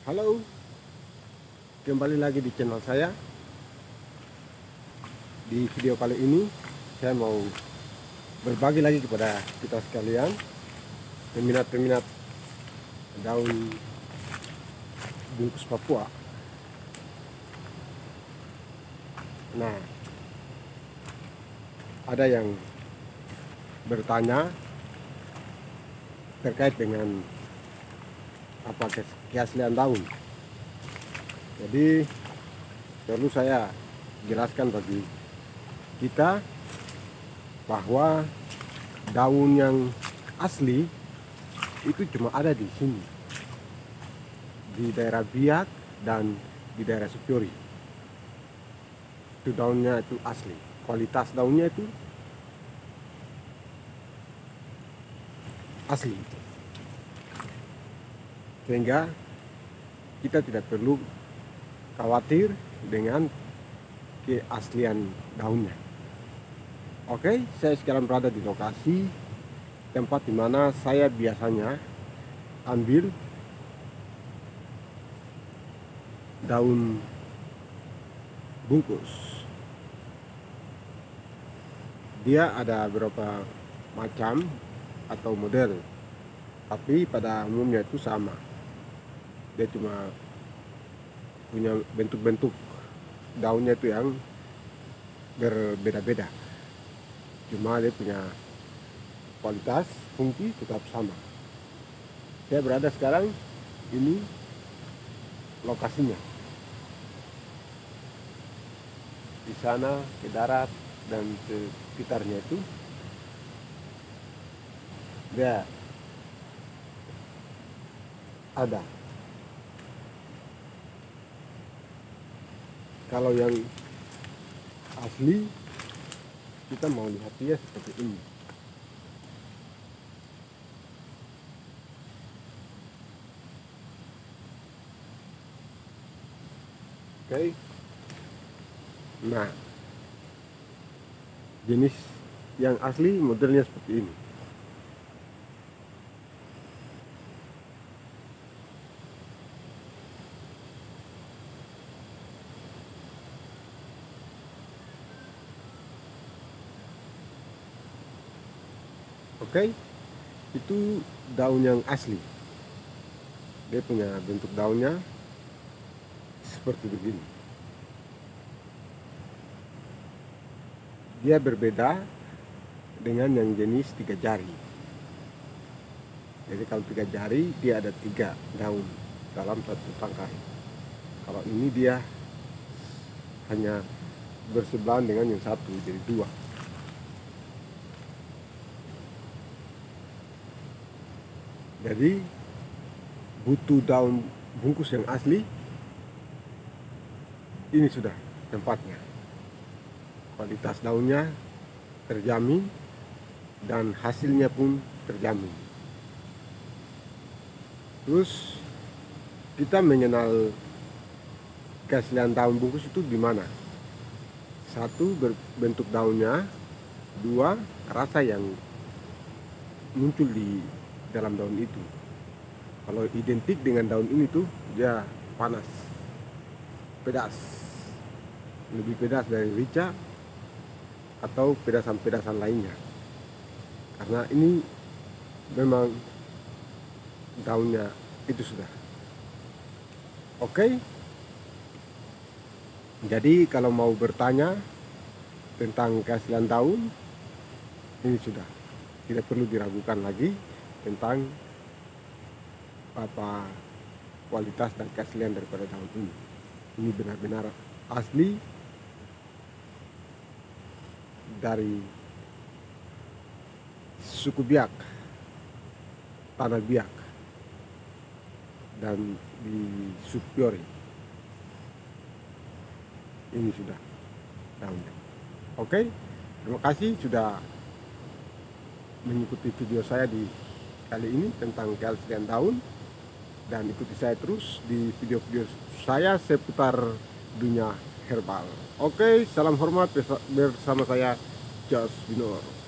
Halo, kembali lagi di channel saya. Di video kali ini saya mau berbagi lagi kepada kita sekalian, peminat-peminat daun bungkus Papua. Nah, ada yang bertanya terkait dengan apa keaslian daun. Jadi perlu saya jelaskan bagi kita bahwa daun yang asli itu cuma ada di sini, di daerah Biak dan di daerah Supiori. Itu daunnya itu asli, kualitas daunnya itu asli, sehingga kita tidak perlu khawatir dengan keaslian daunnya. Oke, saya sekarang berada di lokasi tempat dimana saya biasanya ambil daun bungkus. Dia ada beberapa macam atau model, tapi pada umumnya itu sama. Dia cuma punya bentuk-bentuk daunnya itu yang berbeda-beda, cuma dia punya kualitas fungsi tetap sama. Saya berada sekarang, ini lokasinya di sana ke darat dan sekitarnya itu dia ada. Kalau yang asli kita mau lihat dia seperti ini. Oke. Nah, jenis yang asli modelnya seperti ini. Oke, itu daun yang asli. Dia punya bentuk daunnya seperti begini. Dia berbeda dengan yang jenis 3 jari. Jadi kalau 3 jari dia ada 3 daun dalam satu tangkai. Kalau ini dia hanya bersebelahan dengan yang satu, jadi 2. Jadi butuh daun bungkus yang asli, ini sudah tempatnya. Kualitas daunnya terjamin dan hasilnya pun terjamin. Terus kita mengenal keaslian daun bungkus itu di mana? 1, bentuk daunnya. 2, rasa yang muncul di dalam daun itu. Kalau identik dengan daun ini tuh dia panas, pedas, lebih pedas dari rica atau pedasan-pedasan lainnya, karena ini memang daunnya itu sudah oke. Jadi kalau mau bertanya tentang keaslian daun, ini sudah tidak perlu diragukan lagi tentang apa kualitas dan keaslian daripada daun ini. Ini benar-benar asli dari suku Biak, tanah Biak, dan di Supiori. Ini sudah daunnya. Oke, terima kasih sudah mengikuti video saya di kali ini tentang keaslian daun, dan ikuti saya terus di video-video saya seputar dunia herbal. Oke, salam hormat bersama saya Jas Binor.